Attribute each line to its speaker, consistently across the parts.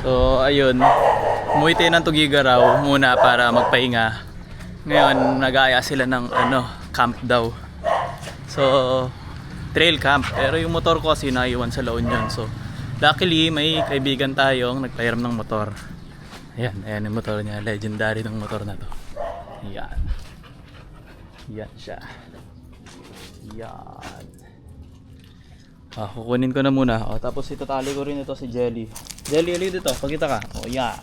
Speaker 1: So ayun, umuwi tayo ng Tugigaraw muna para magpahinga. Ngayon nag-aaya sila ng camp daw. So trail camp, pero yung motor ko kasi naiwan sa La Union. So luckily may kaibigan tayong nagpahiram ng motor. Ayan yung motor niya, legendary ng motor na to. Yan siya. Yan. Kukunin ko na muna. Tapos itatali ko rin ito si Jelly. Jelly, ulit dito. Pagkita ka. Yeah.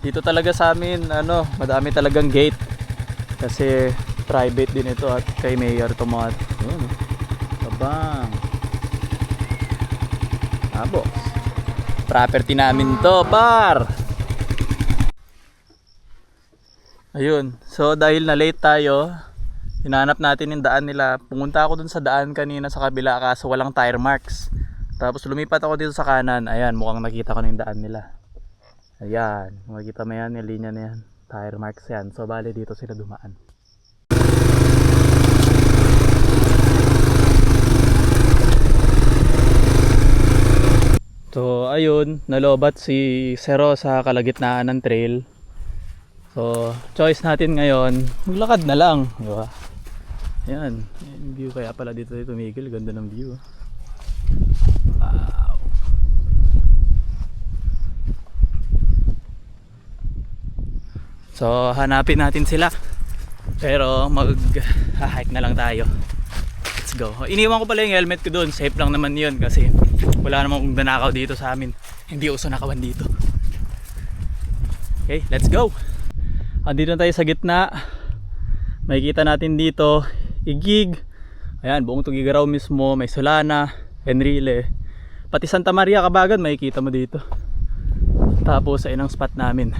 Speaker 1: Dito talaga sa amin, madami talagang gate. Kasi private din ito at kay Mayor Tomat. Tabang. Box. Property namin to, par. Ayun. So dahil na late tayo, hinanap natin yung daan nila. Pumunta ako dun sa daan kanina sa kabila kaso walang tire marks. Tapos lumipat ako dito sa kanan. Ayan, mukhang nakita ko na yung daan nila. Ayan, makikita mo yan, yung linya na yan, tire marks yan. So bali dito sila dumaan. So ayun, nalobat si Zero sa kalagitnaan ng trail. So choice natin ngayon, maglakad na lang, di ba? Ayan, yung view kaya pala dito tumigil, ganda ng view. So hanapin natin sila. Pero mag-hike na lang tayo. Let's go. Iniwan ko pala yung helmet ko doon. Safe lang naman yun kasi wala namang kung danakaw dito sa amin. Hindi uso nakawan dito. Okay, let's go. Andito na tayo sa gitna. Makikita natin dito Igig. Ayan, buong Tugigaraw mismo. May Solana, Enrile, pati Santa Maria Cabagan makikita mo dito. Tapos ayun ang spot namin.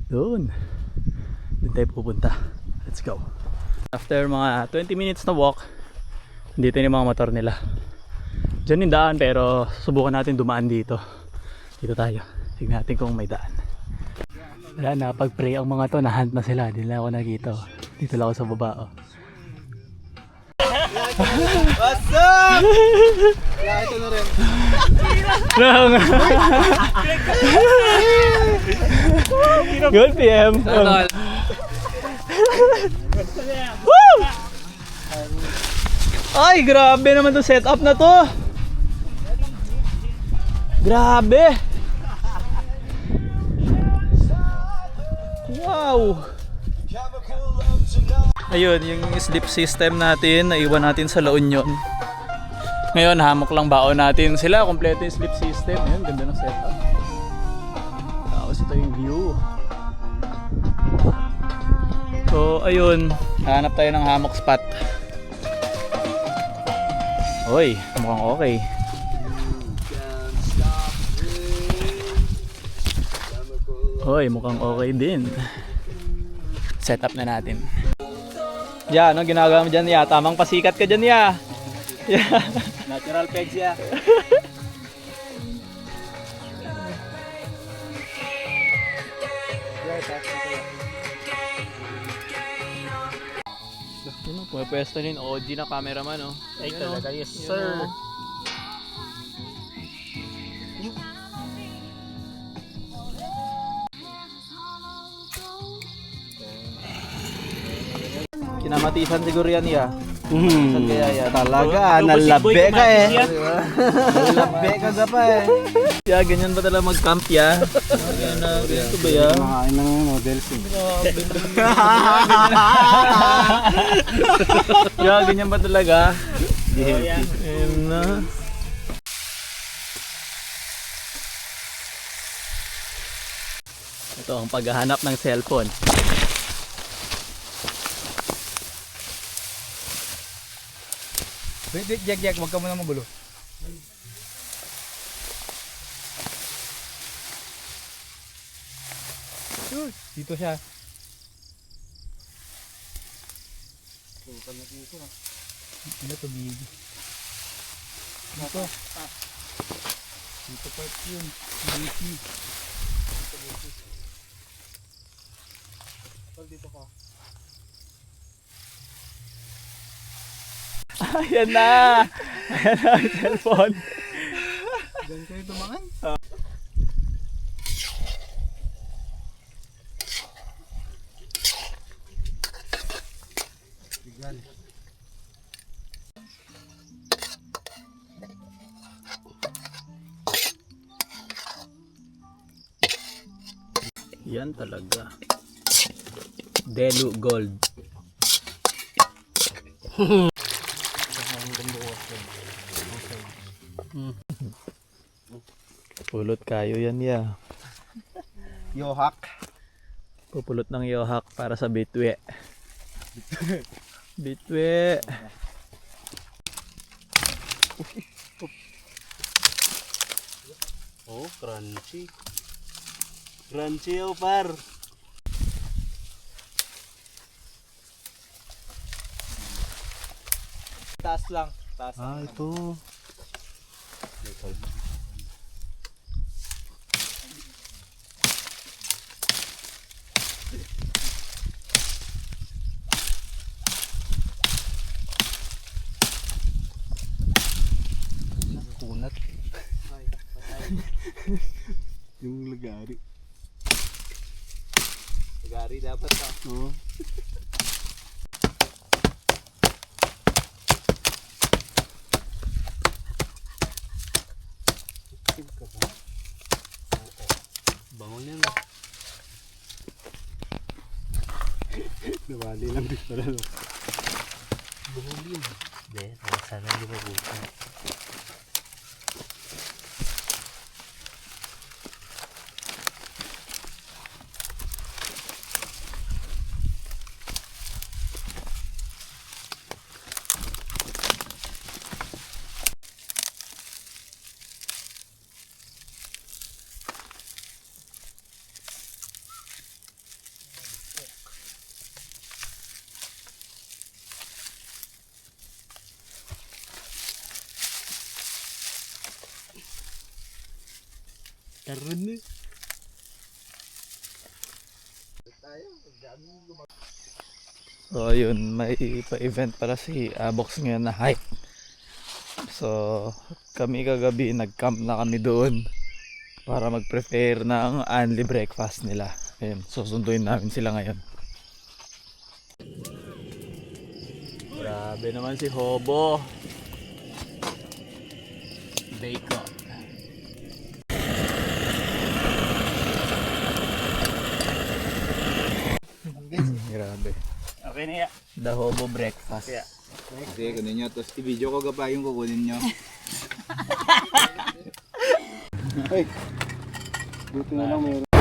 Speaker 1: Doon tayo pupunta. Let's go. After mga 20 minutes na walk, dito yung mga motor nila. Diyan yung daan pero subukan natin dumaan dito. Dito tayo. Tignan natin kung may daan. Wala na, pag-pray ang mga to, nahunt na sila. Hindi na ako nakita. Dito lang ako sa baba.
Speaker 2: What's up? Yeah, ito na rin.
Speaker 1: Good PM. Ay, grabe naman to setup na to. Grabe. Wow. Ayun, yung sleep system natin, naiwan natin sa La Union. Ngayon, hamok lang baon natin sila. Kompleto yung sleep system. Ayun, ganda ng setup. Tapos ito yung view. So, ayun. Hanap tayo ng hammock spot. Oy, mukhang okay. Oy, mukhang okay din. Setup na natin. Ya, ano ginagawa mo dyan, ya? Tamang pasikat ka dyan, ya.
Speaker 2: Natural pegs ya.
Speaker 1: Pumipwesto rin OG na cameraman, oh.
Speaker 2: Ay, talaga, yes sir.
Speaker 1: Kinamatisan siguro yan, ya. Saan kaya yan?
Speaker 2: Talaga, nalabe ka eh. Nalabe ka na pa eh.
Speaker 1: Ya, ganyan ba talaga mag-camp, ya? Ganyan na, ganito ba, ya?
Speaker 2: Makain ng models eh.
Speaker 1: Ya, ganyan ba talaga? Ayun na. Ito ang paghahanap ng cellphone.
Speaker 2: Wait, Jack, wag ka muna magulo.
Speaker 1: Dito siya. Ano tubig? Dito. Dito part yun. Dito. Dito ka. Ayan na! Ayan na ang cellphone.
Speaker 2: Diyan kayo tumangan? Bigan.
Speaker 1: Yan talaga. Delu Gold. Pulot kayo yan ya.
Speaker 2: Yohak.
Speaker 1: Pupulot ng yohak para sa bitwe. Bitwe.
Speaker 3: Oh, crunchy. Crunchy oh, par.
Speaker 2: Taas lang. Taas
Speaker 3: Ah,
Speaker 2: lang.
Speaker 3: ito.
Speaker 2: Kunat.
Speaker 3: Yung lagari.
Speaker 2: Gari dapat pa.
Speaker 3: Oh. Bango niyan. Nawali lang din pala. No? Buhulin. Hindi, sana hindi mabuka. Karon eh.
Speaker 1: So ayun, may pa-event pala si Abox ngayon na hike. So kami kagabi nag-camp na kami doon para mag-prepare ng Anli breakfast nila. Ayun, susunduin namin sila ngayon. Grabe naman si Hobo. Bacon. Grabe.
Speaker 3: Okay na ya.
Speaker 1: The Hobo breakfast.
Speaker 3: Yeah.
Speaker 2: Sige, kunin nyo. Tapos i-video ko pa yung kukunin nyo.
Speaker 3: Ay. Buti na lang meron.